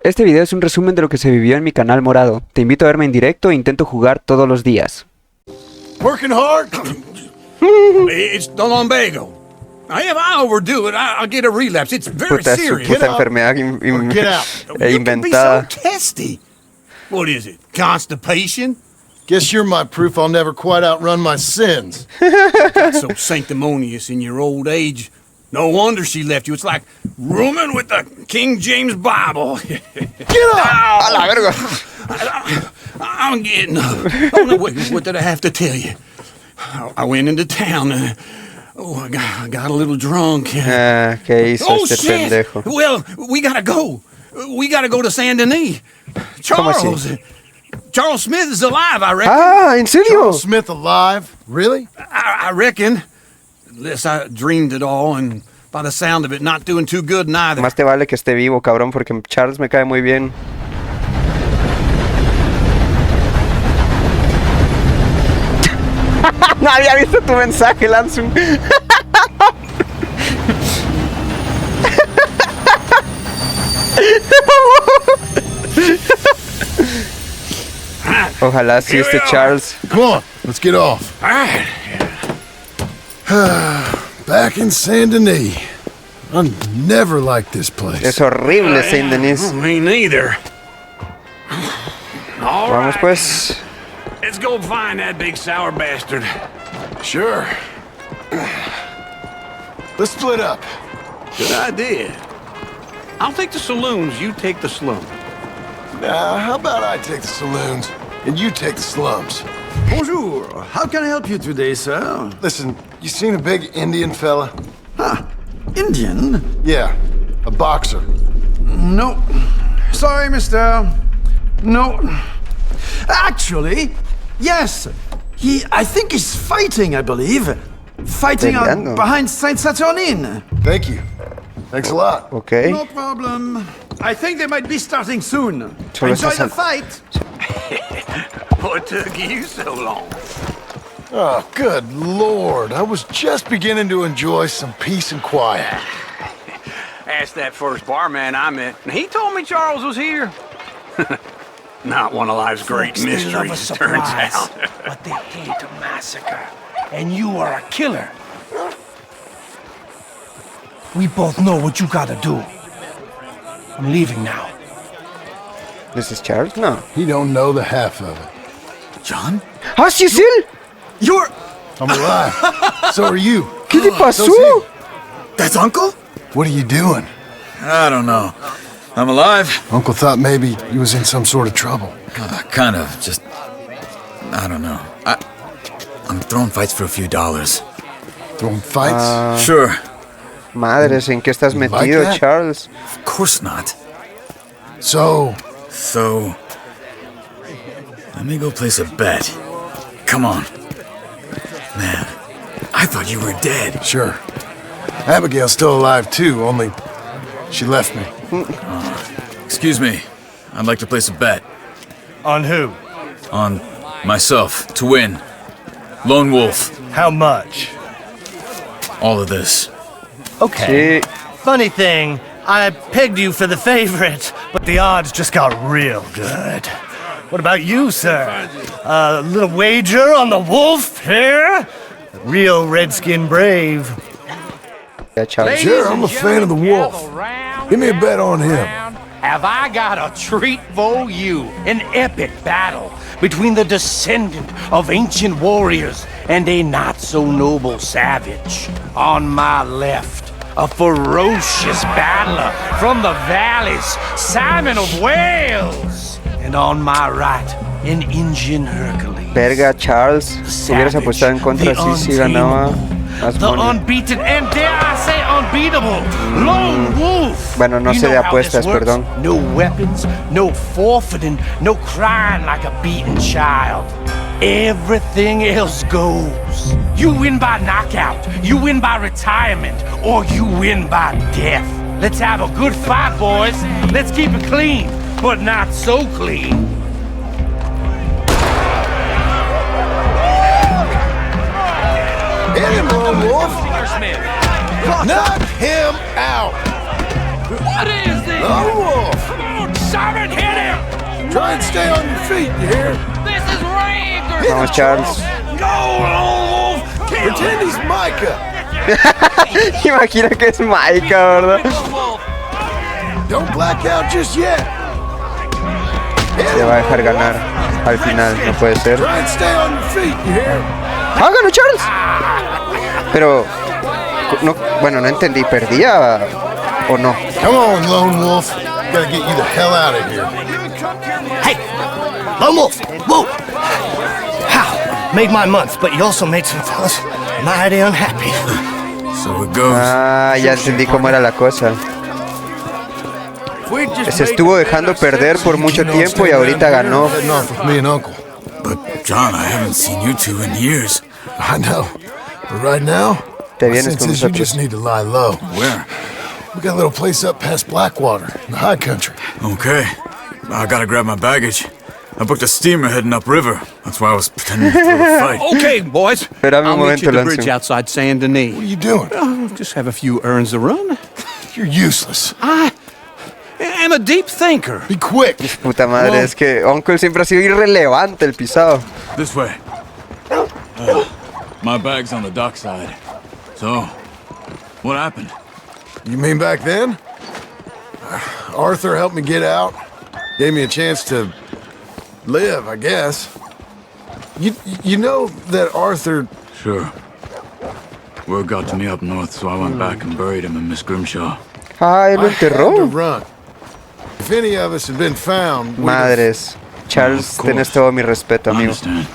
Este video es un resumen de lo que se vivió en mi canal morado. Te invito a verme en directo e intento jugar todos los días. Working hard? It's the lumbago. If I overdo it, I'll get a relapse. It's very Puta, su serious. puta enfermedad Get out. inventada. You can be so testy. What is it? Constipation? Guess you're my proof I'll never quite outrun my sins. Got so sanctimonious in your old age. No wonder she left you. It's like rooming with the King James Bible. Get up! A la verga. I'm getting up. Oh, no, wait, what did I have to tell you? I went into town and I got a little drunk. ¿Qué hizo Oh, este shit! pendejo? Well, we gotta go. We gotta go to Saint Denis. Charles Smith is alive, I reckon. Ah, ¿en serio? Charles Smith alive? Really? I reckon. Unless I dreamed it all, and by the sound of it, not doing too good neither. Más te vale que esté vivo, cabrón, porque Charles me cae muy bien. No había visto tu mensaje, Lanzum. Ojalá sí esté Charles. Come on, let's get off. All right. Back in Saint Denis. I never liked this place. Es horrible Saint Denis. Me neither. All Vamos right. pues. Let's go find that big sour bastard. Sure. Let's split up. Good idea. I'll take the saloons, you take the slums. Now, how about I take the saloons and you take the slums? Bonjour. How can I help you today, sir? Listen, you seen a big Indian fella? Huh. Indian? Yeah, a boxer. No. Sorry, mister. No. Actually, yes. I think he's fighting, I believe. Fighting Peleando. behind Saint Saturnin. Thank you. Thanks a lot. Ok. No problem. I think they might be starting soon. Solo Enjoy estás the fight. What took you so long? Oh, good Lord. I was just beginning to enjoy some peace and quiet. Asked that first barman I met, and he told me Charles was here. Not one of life's great Folks, they love a mysteries, it turns surprise, out. but they hate a massacre. And you are a killer. We both know what you gotta do. I'm leaving now. ¿This is Charles? No. He don't know the half of it. John? ¡Ah, sí es él! You're... I'm alive. So are you. ¿Qué te pasó? so's he. That's Uncle? What are you doing? I don't know. I'm alive. Uncle thought maybe he was in some sort of trouble. Kind of. Just... I don't know. I'm throwing fights for a few dollars. Throwing fights? Sure. Madres, ¿en qué estás like metido, that? Charles? Of course not. So, So... Let me go place a bet. Come on. Man, I thought you were dead. sure. Abigail's still alive too, only she left me. Excuse me. I'd like to place a bet. On who? On myself, to win. Lone Wolf. How much? All of this. Okay. Sí. Funny thing, I pegged you for the favorite, but the odds just got real good. What about you, sir? A little wager on the wolf here? Real redskin brave. Ya, Charles. Sure, I'm a fan of the wolf. Give me a bet on him. Have I got a treat for you? An epic battle between the descendant of ancient warriors and a not-so-noble savage. On my left, a ferocious battler from the valleys, Simon of Wales. And on my right, an Indian Hercules. Verga, Charles. Hubieras apostado en contra, sí ganaba más The money. unbeaten and dare I say unbeatable Lone Wolf. Bueno, no You sé know de how this apuestas, works. perdón. No weapons, no forfeiting, no crying like a beaten child. Everything else goes. You win by knockout, you win by retirement, or you win by death. Let's have a good fight, boys. Let's keep it clean, but not so clean. Hit him, Lone Wolf! Smith. Knock him out! What is this? Lone Wolf! Shoot! Sergeant, hit him! Try and stay on your feet, you hear? This is rigged! Vamos, Charles. Go, lone wolf! Kill Pretend he's Micah. Imagina que es Maika, ¿verdad? Don't black out just yet. Se va a dejar ganar al final, no puede ser. Try and stay on your feet, you hear? ¡Hágalo, Charles! Pero, no, bueno, no entendí, ¿perdía o no? Come on, Lone Wolf. Gotta get you the hell out of here. Hey, Lone Wolf, whoa! How? Made my month, but you also made some fellas mighty unhappy. So it goes. Ah, ya entendí cómo era la cosa. Se estuvo dejando perder por mucho tiempo y ahorita ganó. Heading off with me and Uncle. But, John, I haven't seen you two in years. I know. But right now, Te my vienes sense con is you nosotros. just need to lie low. Where? We got a little place up past Blackwater, in the high country. Okay. I gotta grab my baggage. I booked a steamer heading upriver. That's why I was pretending to throw a fight. Okay, boys. Espérame I'll un meet you momento, at the bridge Lanzo. outside Saint Denis. What are you doing? Oh, just have a few errands to run. You're useless. I am a deep thinker. Be quick. Puta madre, es que Uncle siempre ha sido irrelevante el pisado. This way. My bag's on the dockside. So, what happened? You mean back then? Arthur helped me get out. Gave me a chance to live, I guess. You know that Arthur... Sure. Word got to me up north, so I went back and buried him in Miss Grimshaw. Ah, él lo I had to enterró. run. If any of us had been found... we'd have- Madres. Charles, Of course. tenés todo mi respeto, I amigo. understand.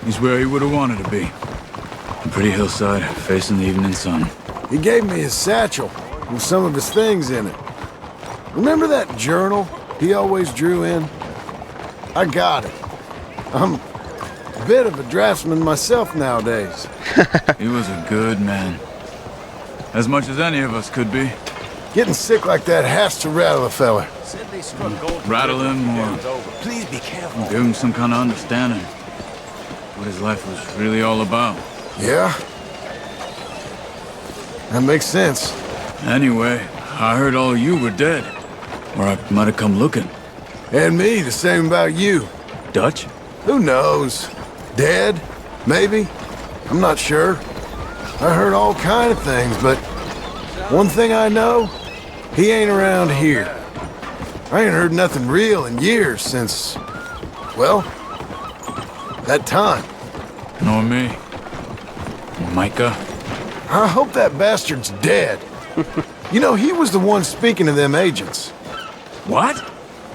He's where he would have wanted to be. A pretty hillside, facing the evening sun. He gave me his satchel with some of his things in it. Remember that journal he always drew in? I got it. I'm a bit of a draftsman myself nowadays. He was a good man. As much as any of us could be. Getting sick like that has to rattle a fella. Rattle him or Please be careful. give him some kind of understanding. What his life was really all about. Yeah? That makes sense. Anyway, I heard all you were dead. Or I might have come looking. And me, the same about you. Dutch? Who knows? Dead? Maybe? I'm not sure. I heard all kind of things, but one thing I know, he ain't around here. I ain't heard nothing real in years since, well, that time. Nor me. Micah? I hope that bastard's dead. You know, he was the one speaking to them agents. What?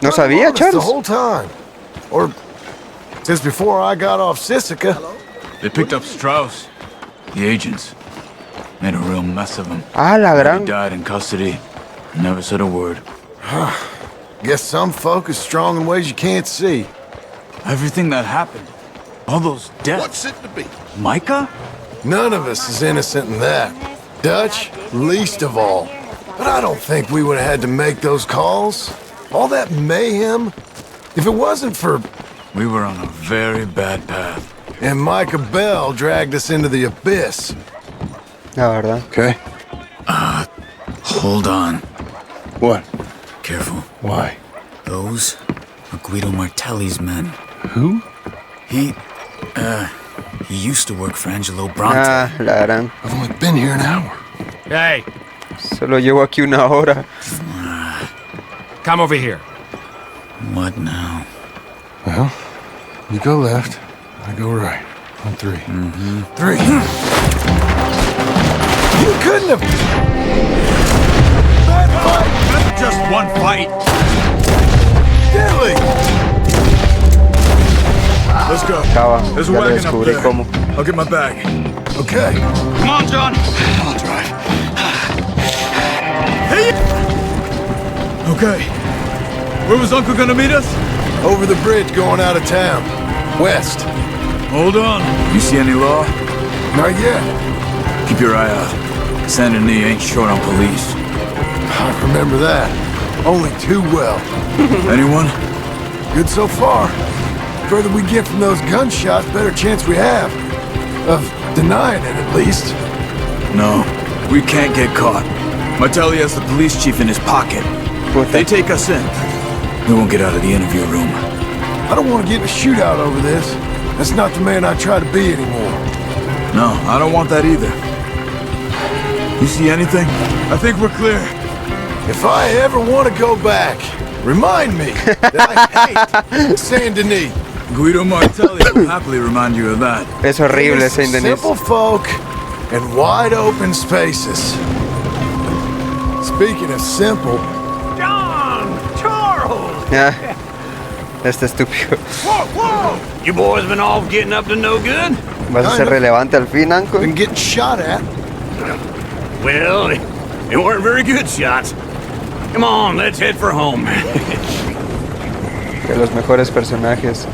¿No sabía, Honest, the Charles? whole time. Or since before I got off Sisika. They picked up Strauss. The agents. Made a real mess of him. Ah, la He gran. died in custody. Never said a word. Guess some folk is strong in ways you can't see. Everything that happened. All those deaths. What's it to be? Micah? None of us is innocent in that. Dutch, least of all. But I don't think we would have had to make those calls. All that mayhem. If it wasn't for... We were on a very bad path. And Micah Bell dragged us into the abyss. La verdad. Okay. Hold on. What? Careful. Why? Those are Guido Martelli's men. Who? He used to work for Angelo Bronte. Ah, la gran. I've only been here an hour. Hey, Solo llevo aquí una hora. come over here. What now? Well, you go left, I go right. On three. Mm-hmm. Three. You couldn't have... That fight! Just one fight. Deadly! Let's go. Acaba. There's a Ya lo wagon up descubrí there. cómo. I'll get my bag. Okay. Come on, John. I'll drive. Hey! Okay. Where was Uncle gonna meet us? Over the bridge going out of town. West. Hold on. You see any law? Not yet. Keep your eye out. Saint Denis ain't short on police. I remember that. Only too well. Anyone? Good so far. Further we get from those gunshots, better chance we have. Of denying it, at least. No. We can't get caught. Martelli has the police chief in his pocket. Puta. They take us in. We won't get out of the interview room. I don't want to get in a shootout over this. That's not the man I try to be anymore. No, I don't want that either. You see anything? I think we're clear. If I ever want to go back, remind me that I hate Saint Denis. Guido Martelli will happily remind you of that. Es horrible, It's Saint Denis. simple folk and wide open spaces. Speaking of simple, John! Charles! Ya. Este estúpido. Whoa, whoa! You boys been off getting up to no good? ¿Vas a ser relevante al fin, Anko? been getting shot at. Well, they weren't very good shots. Come on, let's head for home. De los mejores personajes.